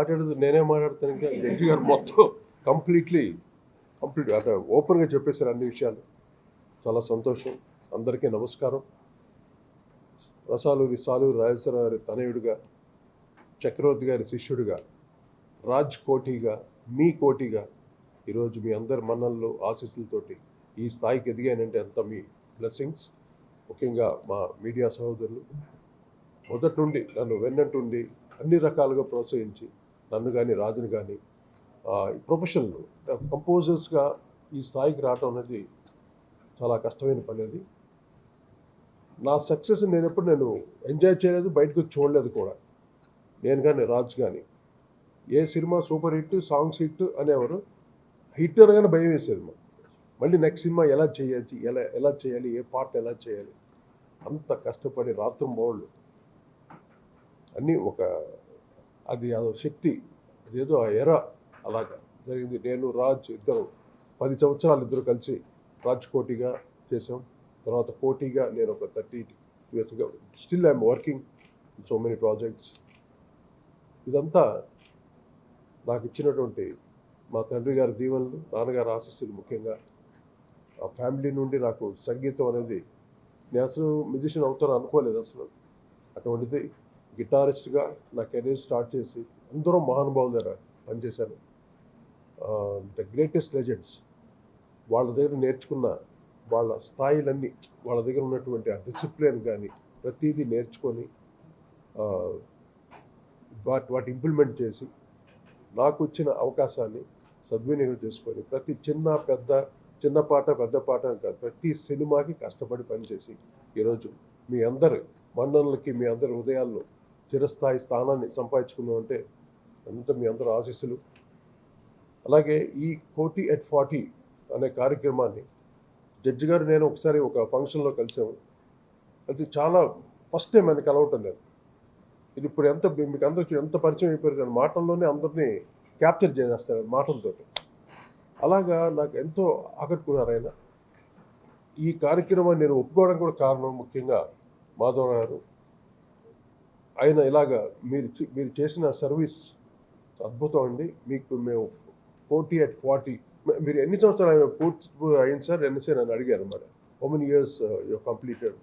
మాట్లాడేది నేనే మాట్లాడతాను, ఇంకా జడ్జి గారు మొత్తం కంప్లీట్ అంటే ఓపెన్గా చెప్పేశారు అన్ని విషయాలు. చాలా సంతోషం. అందరికీ నమస్కారం. రసాలూరి సాలూరి రాజేశ్వర గారి తనయుడిగా, చక్రవర్తి గారి శిష్యుడిగా, రాజ్ కోటిగా, మీ కోటిగా ఈరోజు మీ అందరి మన్ననలు ఆశీస్సులతోటి ఈ స్థాయికి ఎదిగానంటే అంత మీ బ్లెస్సింగ్స్. ముఖ్యంగా మా మీడియా సహోదరులు మొదటి నుండి నన్ను వెన్నంటుండి అన్ని రకాలుగా ప్రోత్సహించి నన్ను కానీ రాజుని కానీ ప్రొఫెషనల్ కంపోజర్స్గా ఈ స్థాయికి రావటం అనేది చాలా కష్టమైన పని. అది నా సక్సెస్ నేను ఎంజాయ్ చేయలేదు, బయటకు చూడలేదు కూడా. నేను కానీ రాజు కానీ ఏ cinema super hit, songs hit అనేవారు, హిట్ అనగానే భయం వేసేది. మళ్ళీ నెక్స్ట్ సినిమా ఎలా చేయాలి, ఏ పార్ట్ ఎలా చేయాలి, అంత కష్టపడి రాత్రింబవళ్ళు అన్నీ అదో శక్తి, అదేదో ఆ ఎర అలాగా జరిగింది. నేను రాజ్ ఇద్దరు 10 సంవత్సరాలు ఇద్దరు కలిసి రాజ్ కోటిగా చేసాం. తర్వాత కోటిగా నేను ఒక 30 yearsగా still I'm working so many projects. ఇదంతా నాకు ఇచ్చినటువంటి మా తండ్రి గారి దీవెనలు, నాన్నగారి ఆశీస్సులు. ముఖ్యంగా ఆ ఫ్యామిలీ నుండి నాకు సంగీతం అనేది, నేను అసలు మ్యూజిషియన్ అవుతాను అనుకోలేదు అసలు. అటువంటిది గిటారిస్ట్గా నా కెరీర్ స్టార్ట్ చేసి అందరూ మహానుభావుల దగ్గర పనిచేశాను. ద గ్రేటెస్ట్ లెజెండ్స్ వాళ్ళ దగ్గర నేర్చుకున్న వాళ్ళ స్థాయిలన్నీ, వాళ్ళ దగ్గర ఉన్నటువంటి ఆ డిసిప్లిన్ కానీ ప్రతిదీ నేర్చుకొని వాటి ఇంప్లిమెంట్ చేసి నాకు వచ్చిన అవకాశాన్ని సద్వినియోగం చేసుకొని ప్రతి చిన్న పాట పెద్ద పాట అని కాదు, ప్రతి సినిమాకి కష్టపడి పనిచేసి ఈరోజు మీ అందరి మన్ననలకి, మీ అందరి హృదయాల్లో చిరస్థాయి స్థానాన్ని సంపాదించుకున్నామంటే అంతా మీ అందరూ ఆశీస్సులు. అలాగే ఈ కోటి at 40 అనే కార్యక్రమాన్ని జడ్జి గారు నేను ఒకసారి ఒక ఫంక్షన్లో కలిసాము. అది చాలా ఫస్ట్ టైం ఆయన కలవటం లేదు. ఇది ఇప్పుడు మీకు అందరికీ ఎంత పరిచయం అయిపోయారు, మాటల్లోనే అందరినీ క్యాప్చర్ చేసేస్తారు మాటలతో. అలాగా నాకు ఎంతో ఆకట్టుకున్నారు ఆయన. ఈ కార్యక్రమాన్ని నేను ఒప్పుకోవడానికి కూడా కారణం ముఖ్యంగా మాధవ్ గారు. ఆయన ఇలాగా మీరు చేసిన సర్వీస్ అద్భుతం అండి. మేము కోటి at 40 మీరు ఎన్ని సంవత్సరాలు పూర్తి అయింది సార్ నన్ను అడిగారు. మరి how many years you completed?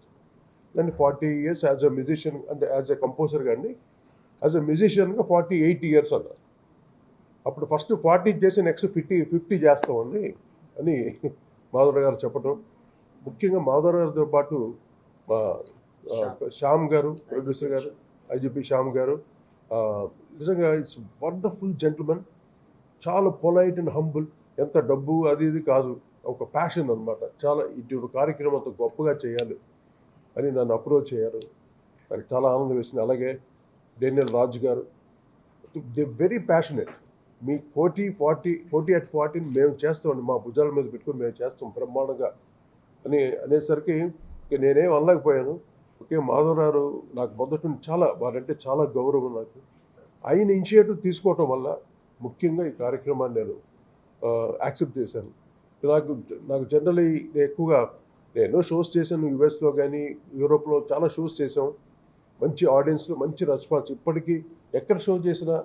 నేను 40 years యాజ్ అ మ్యూజిషియన్, అంటే యాజ్ అ కంపోజర్ కానీ యాజ్ అ మ్యూజిషియన్గా 48 years అన్నారు. అప్పుడు ఫస్ట్ 40 చేసి నెక్స్ట్ 50 చేస్తామండి అని మాధవ్ గారు చెప్పడం. ముఖ్యంగా మాధవ్ గారితో పాటు మా శ్యామ్ గారు, ప్రొడ్యూసర్ గారు, IGP శ్యామ్ గారు, నిజంగా ఇట్స్ వండర్ఫుల్ జెంటిల్మెన్. చాలా పొలైట్ అండ్ హంబుల్. ఎంత డబ్బు అది ఇది కాదు, ఒక ప్యాషన్ అనమాట. చాలా ఇటువంటి కార్యక్రమం అంత గొప్పగా చేయాలి అని నన్ను అప్రోచ్ అయ్యారు. నాకు చాలా ఆనందం వేసింది. అలాగే డేనియల్ రాజు గారు, దే వెరీ ప్యాషనెట్. మీ కోటి at 40 మేము చేస్తామండి, మా భుజాల మీద పెట్టుకుని మేము చేస్తాం బ్రహ్మాండంగా అనేసరికి నేనేం అనలేకపోయాను. ఓకే, మాధవ్ గారు నాకు మొదటి వారంటే చాలా గౌరవం నాకు. ఆయన ఇనిషియేటివ్ తీసుకోవటం వల్ల ముఖ్యంగా ఈ కార్యక్రమాన్ని నేను యాక్సెప్ట్ చేశాను. నాకు జనరల్లీ ఎక్కువగా నేను షోస్ చేశాను, యుఎస్లో కానీ యూరోప్లో చాలా షోస్ చేసాం. మంచి ఆడియన్స్లో మంచి రెస్పాన్స్. ఇప్పటికీ ఎక్కడ షో చేసినా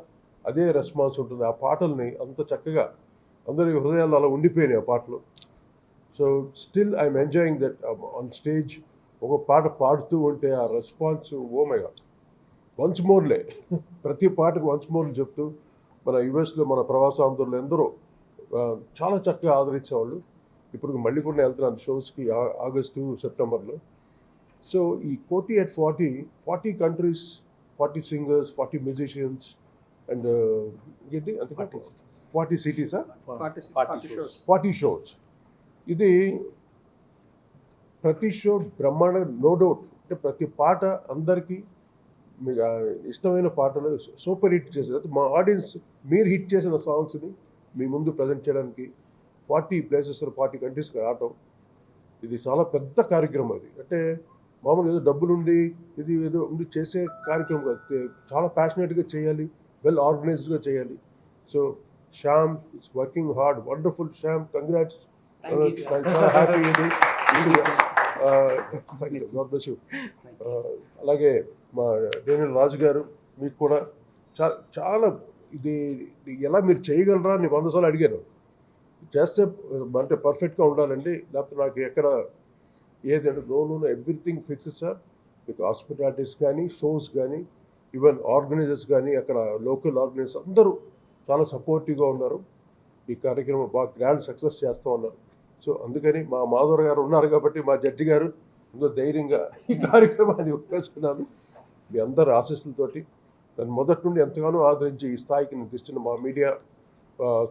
అదే రెస్పాన్స్ ఉంటుంది. ఆ పాటల్ని అంత చక్కగా అందరి హృదయాల్లో అలా ఉండిపోయినాయి ఆ పాటలు. So still I'm enjoying that on stage. ఒక పాట పాడుతూ ఉంటే ఆ response, oh my God, once మోర్లే, ప్రతి పాటకు వన్స్ మోర్లు చెప్తూ మన యుఎస్లో మన ప్రవాసాంధ్రులు ఎందరో చాలా చక్కగా ఆదరించేవాళ్ళు. ఇప్పుడు మళ్ళీ కూడా వెళ్తున్నాను షోస్కి ఆగస్టు సెప్టెంబర్లో. సో ఈ కోటి at 40 countries, 40 singers, 40 musicians and ఏంటి అంతే 40 సిటీసా, 40 షోస్. ఇది ప్రతి షో బ్రహ్మాండ, నో డౌట్. అంటే ప్రతి పాట అందరికీ మీకు ఇష్టమైన పాటలు సూపర్ హిట్ చేసేది. మా ఆడియన్స్ మీరు హిట్ చేసిన సాంగ్స్ని మీ ముందు ప్రజెంట్ చేయడానికి 40 places 40 కంట్రీస్కి రావటం, ఇది చాలా పెద్ద కార్యక్రమం. అది అంటే మామూలుగా ఏదో డబ్బులుండి ఇది ఏదో ఉండి చేసే కార్యక్రమం కాదు. చాలా ప్యాషనేట్గా చేయాలి, వెల్ ఆర్గనైజ్డ్గా చేయాలి. So Shyam it's working hard, wonderful. Shyam, congrats. చాలా హ్యాపీ ఇది. God bless you. అలాగే మా డేనియల్ రాజు గారు, మీకు కూడా చాలా ఇది ఎలా మీరు చేయగలరా అని 100 సార్లు అడిగాను. చేస్తే అంటే పర్ఫెక్ట్గా ఉండాలండి, లేకపోతే నాకు ఎక్కడ ఏదంటే నో ఎవ్రీథింగ్ ఫిక్స్ సార్. మీకు హాస్పిటాలిటీస్ కానీ, షోస్ కానీ, ఈవెన్ ఆర్గనైజర్స్ కానీ, అక్కడ లోకల్ ఆర్గనైజర్స్ అందరూ చాలా సపోర్టివ్గా ఉన్నారు. ఈ కార్యక్రమం బాగా గ్రాండ్ సక్సెస్ చేస్తూ ఉన్నారు. సో అందుకని మా మాధవర్ గారు ఉన్నారు కాబట్టి, మా జడ్జి గారు ఎంతో ధైర్యంగా ఈ కార్యక్రమాన్ని ఉపయోగించుకున్నాను. మీ అందరి ఆశీస్సులతోటి నన్ను మొదటి నుండి ఎంతగానో ఆదరించి ఈ స్థాయికి నేను తెచ్చిన మా మీడియా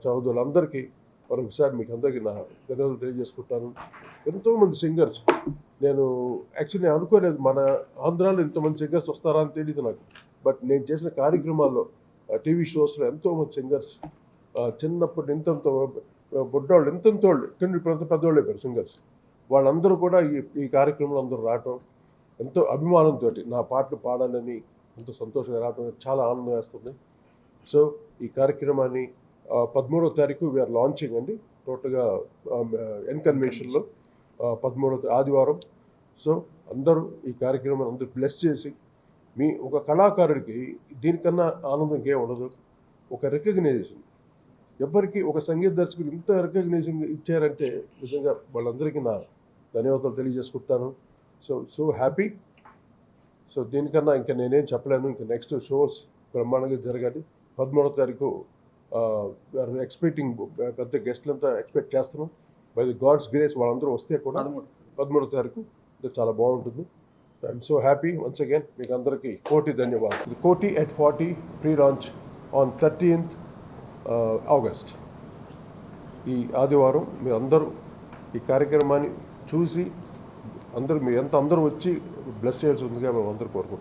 సోదరులందరికీ మరొకసారి మీకు అందరికీ నా ధన్యవాదాలు తెలియజేసుకుంటాను. ఎంతోమంది సింగర్స్, నేను యాక్చువల్లీ అనుకోలేదు మన ఆంధ్రాలో ఇంతమంది సింగర్స్ వస్తారా అని తెలియదు నాకు. బట్ నేను చేసిన కార్యక్రమాల్లో టీవీ షోస్లో ఎంతోమంది సింగర్స్ చిన్నప్పటి ఇంతంత బుడ్డోళ్ళు ఇంతంతోళ్ళు ఇక్కడ పెద్దోళ్ళు అయిపోయారు సింగర్స్. వాళ్ళందరూ కూడా ఈ కార్యక్రమంలో అందరూ రావటం ఎంతో అభిమానంతో నా పాటలు పాడాలని ఎంతో సంతోషంగా రావటం చాలా ఆనందం వేస్తుంది. సో ఈ కార్యక్రమాన్ని 13వ తారీఖు వీఆర్ లాంచింగ్ అండి. టోటల్గా ఎన్కన్వెన్షన్లో 13వ ఆదివారం. సో అందరూ ఈ కార్యక్రమాన్ని అందరూ బ్లెస్ చేసి, మీ ఒక కళాకారుడికి దీనికన్నా ఆనందం ఇంకేం ఉండదు. ఒక రికగ్నైజేషన్, ఎవరికి ఒక సంగీత దర్శకుడు ఇంత రికగ్నైజేషన్ ఇచ్చారంటే నిజంగా వాళ్ళందరికీ నా ధన్యవాదాలు తెలియజేసుకుంటాను. So happy. సో దీనికన్నా ఇంకా నేనేం చెప్పలేను. ఇంకా నెక్స్ట్ షోస్ బ్రహ్మాండంగా జరగాలి. 13వ తారీఖు ఎక్స్పెక్టింగ్ పెద్ద గెస్ట్లంతా ఎక్స్పెక్ట్ చేస్తున్నాం. బై ది గాడ్స్ గ్రేస్ వాళ్ళందరూ వస్తే కూడా 13వ తారీఖు చాలా బాగుంటుంది. I'm so happy once again. మీకు అందరికీ కోటి ధన్యవాదాలు. కోటి at 40 pre launch on 13th August. ఈ ఆదివారం మీరు అందరూ ఈ కార్యక్రమాన్ని చూసి అందరూ మీ అందరూ వచ్చి బ్లెస్ చేయాల్సి ఉందిగా మేము అందరూ కోరుకుంటున్నాం.